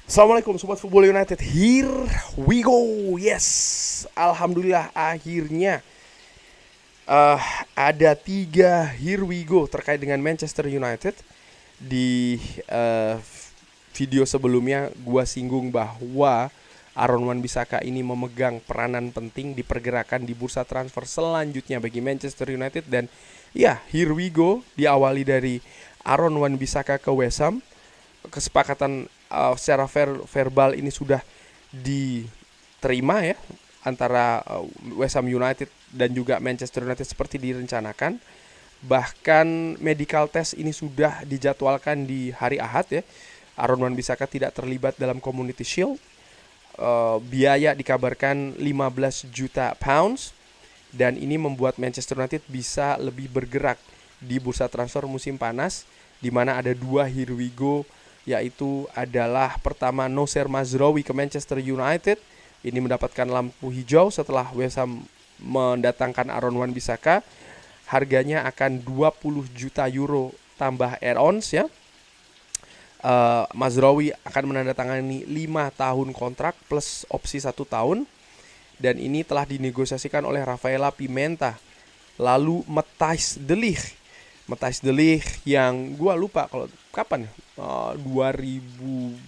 Assalamualaikum Sobat Football United. Here we go. Yes, Alhamdulillah akhirnya eh, ada 3 here we go terkait dengan Manchester United. Di video sebelumnya gua singgung bahwa Aaron Wan-Bissaka ini memegang peranan penting di pergerakan di bursa transfer selanjutnya bagi Manchester United. Dan ya, here we go, diawali dari Aaron Wan-Bissaka ke West Ham. Kesepakatan secara verbal ini sudah diterima ya antara West Ham United dan juga Manchester United seperti direncanakan. Bahkan medical test ini sudah dijadwalkan di hari Ahad ya. Aaron Wan-Bissaka tidak terlibat dalam Community Shield. Biaya dikabarkan 15 juta pounds, dan ini membuat Manchester United bisa lebih bergerak di bursa transfer musim panas, di mana ada 2 here we go, yaitu adalah pertama Noussair Mazraoui ke Manchester United. Ini mendapatkan lampu hijau setelah West Ham mendatangkan Aaron Wan-Bissaka. Harganya akan 20 juta euro tambah add-ons ya. Mazraoui akan menandatangani 5 tahun kontrak plus opsi 1 tahun. Dan ini telah dinegosiasikan oleh Rafaela Pimenta. Lalu Matthijs de Ligt. Matthijs de Ligt yang gue lupa kalau kapan ya, 2019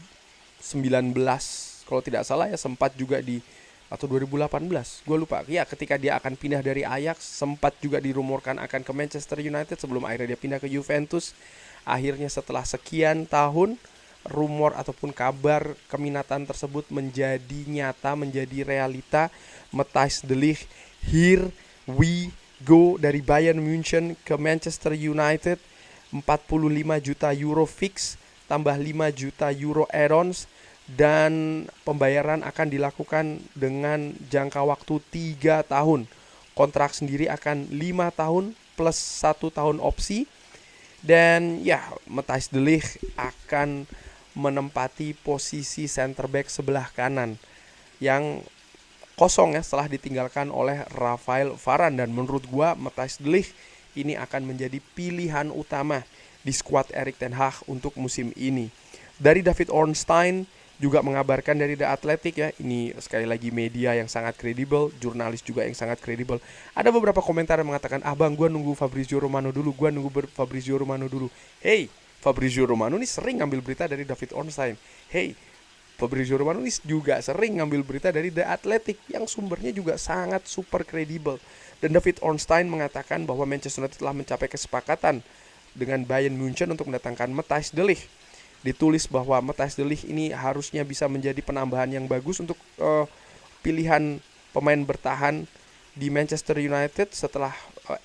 kalau tidak salah ya, sempat juga di, atau 2018 gue lupa ya, ketika dia akan pindah dari Ajax sempat juga dirumorkan akan ke Manchester United sebelum akhirnya dia pindah ke Juventus. Akhirnya setelah sekian tahun rumor ataupun kabar keminatan tersebut menjadi nyata, menjadi realita. Matthijs de Ligt, here we go, dari Bayern Munchen ke Manchester United. 45 juta euro fix tambah 5 juta euro add-ons, dan pembayaran akan dilakukan dengan jangka waktu 3 tahun. Kontrak sendiri akan 5 tahun plus 1 tahun opsi. Dan ya, Matthijs de Ligt akan menempati posisi center back sebelah kanan yang kosong ya setelah ditinggalkan oleh Rafael Varane. Dan menurut gua Matthijs de Ligt ini akan menjadi pilihan utama di skuad Erik ten Hag untuk musim ini. Dari David Ornstein juga mengabarkan dari The Athletic ya, ini sekali lagi media yang sangat kredibel, jurnalis juga yang sangat kredibel. Ada beberapa komentar yang mengatakan, bang, gue nunggu Fabrizio Romano dulu, Fabrizio Romano dulu. Hey, Fabrizio Romano ini sering ngambil berita dari David Ornstein. Hey, Fabrizio Romano ini juga sering ngambil berita dari The Athletic yang sumbernya juga sangat super kredibel. Dan David Ornstein mengatakan bahwa Manchester United telah mencapai kesepakatan dengan Bayern Munchen untuk mendatangkan Matthijs de Ligt. Ditulis bahwa Matthijs de Ligt ini harusnya bisa menjadi penambahan yang bagus untuk pilihan pemain bertahan di Manchester United setelah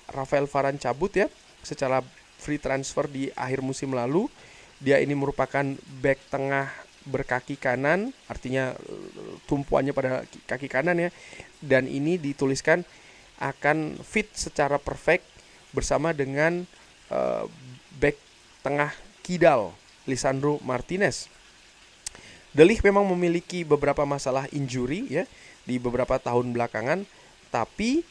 Rafael Varane cabut ya secara free transfer di akhir musim lalu. Dia ini merupakan back tengah berkaki kanan, artinya tumpuannya pada kaki kanan ya. Dan ini dituliskan akan fit secara perfect bersama dengan back tengah kidal Lisandro Martinez. De Ligt memang memiliki beberapa masalah injury ya di beberapa tahun belakangan, tapi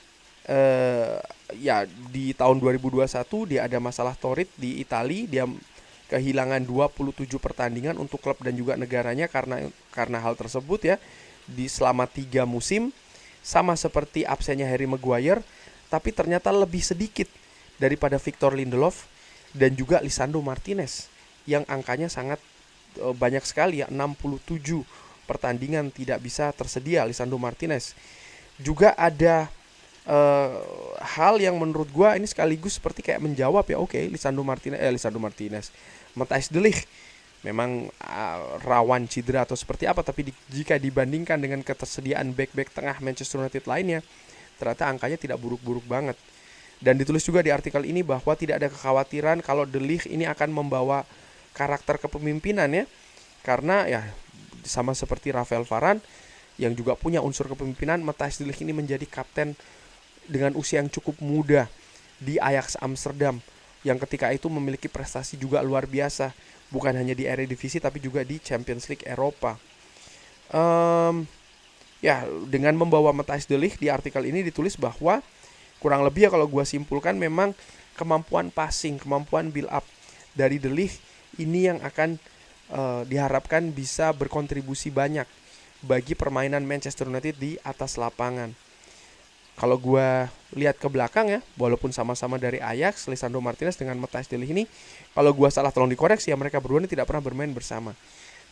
ya di tahun 2021 dia ada masalah torit di Italia. Dia kehilangan 27 pertandingan untuk klub dan juga negaranya karena hal tersebut ya di selama 3 musim. Sama seperti absennya Harry Maguire, tapi ternyata lebih sedikit daripada Victor Lindelof dan juga Lisandro Martinez yang angkanya sangat banyak sekali ya, 67 pertandingan tidak bisa tersedia Lisandro Martinez. Juga ada hal yang menurut gua ini sekaligus seperti kayak menjawab ya, oke, Lisandro Martinez, Matthijs de Ligt memang rawan cedera atau seperti apa, tapi jika dibandingkan dengan ketersediaan back-back tengah Manchester United lainnya, ternyata angkanya tidak buruk-buruk banget. Dan ditulis juga di artikel ini bahwa tidak ada kekhawatiran kalau de Ligt ini akan membawa karakter kepemimpinan ya, karena ya sama seperti Rafael Varane yang juga punya unsur kepemimpinan, Matthijs de Ligt ini menjadi kapten dengan usia yang cukup muda di Ajax Amsterdam yang ketika itu memiliki prestasi juga luar biasa, bukan hanya di Eredivisie tapi juga di Champions League Eropa. Ya, dengan membawa Matthijs de Ligt, di artikel ini ditulis bahwa kurang lebih ya kalau gue simpulkan memang kemampuan passing, kemampuan build up dari de Ligt ini yang akan diharapkan bisa berkontribusi banyak bagi permainan Manchester United di atas lapangan. Kalau gue lihat ke belakang ya, walaupun sama-sama dari Ajax, Lisandro Martinez dengan Matthijs de Ligt ini, kalau gue salah tolong dikoreksi ya, mereka berdua ini tidak pernah bermain bersama.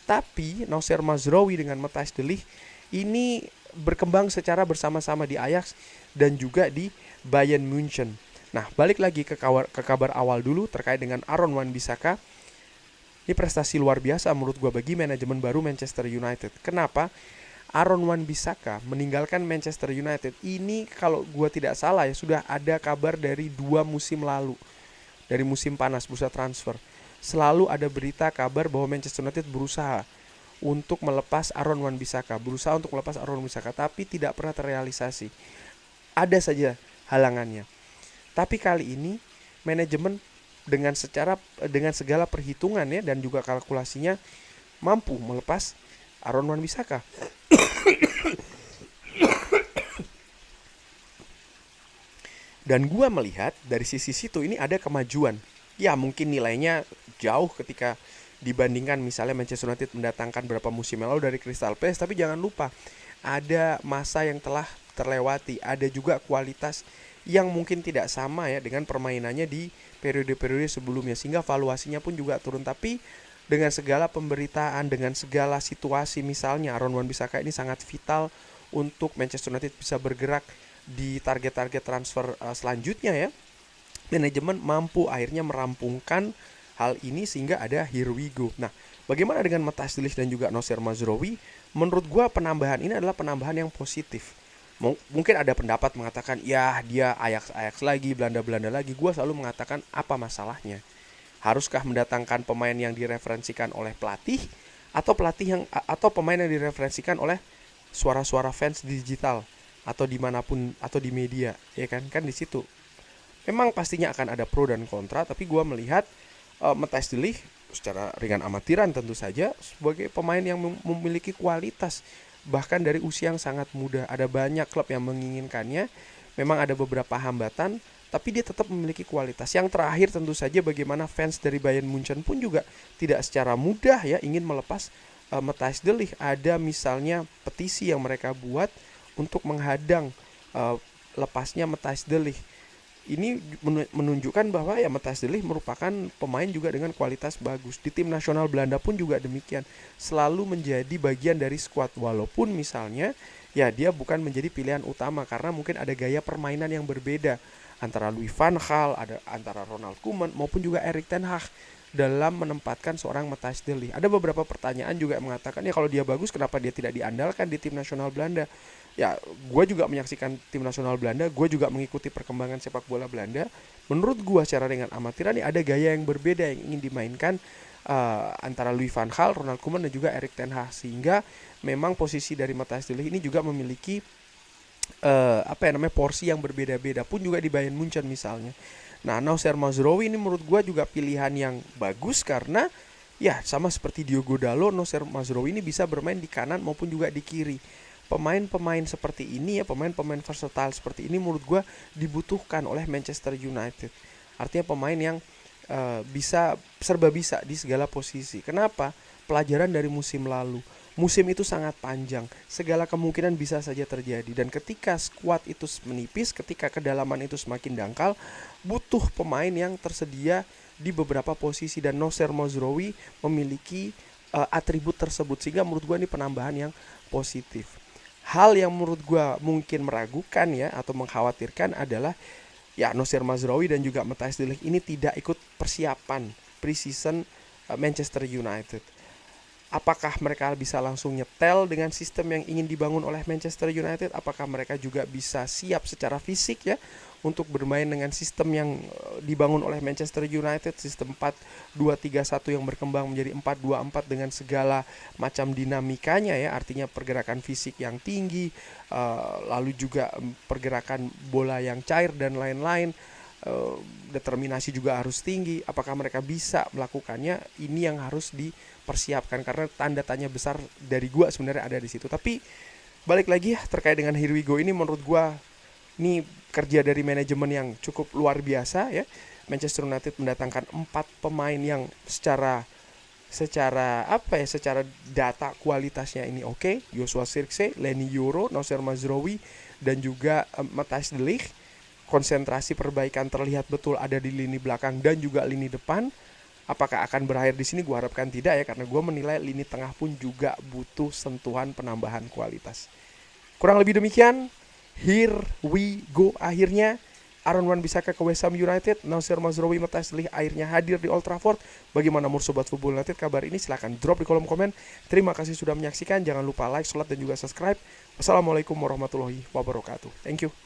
Tapi Noussair Mazraoui dengan Matthijs de Ligt ini berkembang secara bersama-sama di Ajax dan juga di Bayern Munchen. Nah, balik lagi ke kabar awal dulu terkait dengan Aaron Wan-Bissaka. Ini prestasi luar biasa menurut gue bagi manajemen baru Manchester United. Kenapa? Aaron Wan-Bissaka meninggalkan Manchester United ini kalau gue tidak salah ya sudah ada kabar dari 2 musim lalu. Dari musim panas bursa transfer. Selalu ada berita kabar bahwa Manchester United berusaha untuk melepas Aaron Wan-Bissaka, tapi tidak pernah terrealisasi. Ada saja halangannya. Tapi kali ini manajemen dengan segala perhitungannya dan juga kalkulasinya mampu melepas Aaron Wan-Bissaka. Dan gua melihat dari sisi situ ini ada kemajuan. Ya mungkin nilainya jauh ketika dibandingkan misalnya Manchester United mendatangkan berapa musim lalu dari Crystal Palace. Tapi jangan lupa ada masa yang telah terlewati. Ada juga kualitas yang mungkin tidak sama ya dengan permainannya di periode-periode sebelumnya. Sehingga valuasinya pun juga turun. Tapi dengan segala pemberitaan, dengan segala situasi, misalnya Aaron Wan-Bissaka ini sangat vital untuk Manchester United bisa bergerak di target-target transfer selanjutnya ya. Manajemen mampu akhirnya merampungkan hal ini sehingga ada here we go. Nah, bagaimana dengan Matthijs de Ligt dan juga Noussair Mazraoui? Menurut gue penambahan ini adalah penambahan yang positif. Mungkin ada pendapat mengatakan ya dia Ajax lagi, Belanda lagi. Gue selalu mengatakan apa masalahnya? Haruskah mendatangkan pemain yang direferensikan oleh pelatih atau pemain yang direferensikan oleh suara-suara fans digital atau dimanapun atau di media, ya kan di situ. Memang pastinya akan ada pro dan kontra, tapi gue melihat Matthijs de Ligt secara ringan amatiran tentu saja sebagai pemain yang memiliki kualitas bahkan dari usia yang sangat muda. Ada banyak klub yang menginginkannya, memang ada beberapa hambatan, tapi dia tetap memiliki kualitas. Yang terakhir tentu saja bagaimana fans dari Bayern Munchen pun juga tidak secara mudah ya ingin melepas Matthijs de Ligt. Ada misalnya petisi yang mereka buat untuk menghadang lepasnya Matthijs de Ligt. Ini menunjukkan bahwa ya Matthijs de Ligt merupakan pemain juga dengan kualitas bagus. Di tim nasional Belanda pun juga demikian. Selalu menjadi bagian dari skuad walaupun misalnya ya dia bukan menjadi pilihan utama karena mungkin ada gaya permainan yang berbeda antara Louis van Gaal, antara Ronald Koeman maupun juga Erik ten Hag dalam menempatkan seorang Matthijs de Ligt. Ada beberapa pertanyaan juga yang mengatakan ya kalau dia bagus kenapa dia tidak diandalkan di tim nasional Belanda? Ya, gue juga menyaksikan tim nasional Belanda, gue juga mengikuti perkembangan sepak bola Belanda. Menurut gue secara dengan amatiran ya ada gaya yang berbeda yang ingin dimainkan antara Louis van Gaal, Ronald Koeman dan juga Erik ten Hag, sehingga memang posisi dari Matthijs de Ligt ini juga memiliki porsi yang berbeda-beda pun juga di Bayern Munchen misalnya. Nah, Noussair Mazraoui ini menurut gue juga pilihan yang bagus karena ya sama seperti Diogo Dalot, Noussair Mazraoui ini bisa bermain di kanan maupun juga di kiri. Pemain-pemain seperti ini ya, pemain-pemain versatile seperti ini menurut gue dibutuhkan oleh Manchester United. Artinya pemain yang serba bisa di segala posisi. Kenapa? Pelajaran dari musim lalu. Musim itu sangat panjang, segala kemungkinan bisa saja terjadi. Dan ketika skuad itu menipis, ketika kedalaman itu semakin dangkal, butuh pemain yang tersedia di beberapa posisi. Dan Noussair Mazraoui memiliki atribut tersebut, sehingga menurut gue ini penambahan yang positif. Hal yang menurut gue mungkin meragukan ya atau mengkhawatirkan adalah ya Noussair Mazraoui dan juga Matthijs de Ligt ini tidak ikut persiapan pre-season Manchester United. Apakah mereka bisa langsung nyetel dengan sistem yang ingin dibangun oleh Manchester United? Apakah mereka juga bisa siap secara fisik ya untuk bermain dengan sistem yang dibangun oleh Manchester United, sistem 4-2-3-1 yang berkembang menjadi 4-2-4 dengan segala macam dinamikanya ya, artinya pergerakan fisik yang tinggi, lalu juga pergerakan bola yang cair dan lain-lain. Determinasi juga harus tinggi. Apakah mereka bisa melakukannya? Ini yang harus dipersiapkan karena tanda tanya besar dari gua sebenarnya ada di situ. Tapi balik lagi ya terkait dengan Here We Go ini, menurut gua ini kerja dari manajemen yang cukup luar biasa ya. Manchester United mendatangkan 4 pemain yang secara secara secara data kualitasnya ini oke. Joshua Zirkzee, Leny Yoro, Noussair Mazraoui dan juga Matthijs de Ligt. Konsentrasi perbaikan terlihat betul ada di lini belakang dan juga lini depan. Apakah akan berakhir di sini? Gue harapkan tidak ya, karena gue menilai lini tengah pun juga butuh sentuhan penambahan kualitas. Kurang lebih demikian. Here we go. Akhirnya Aaron Wan-Bissaka ke West Ham United, Noussair Mazraoui, Matthijs de Ligt akhirnya hadir di Old Trafford. Bagaimana menurut Sobat Football United kabar ini? Silahkan drop di kolom komen. Terima kasih sudah menyaksikan. Jangan lupa like, share, dan juga subscribe. Wassalamualaikum warahmatullahi wabarakatuh. Thank you.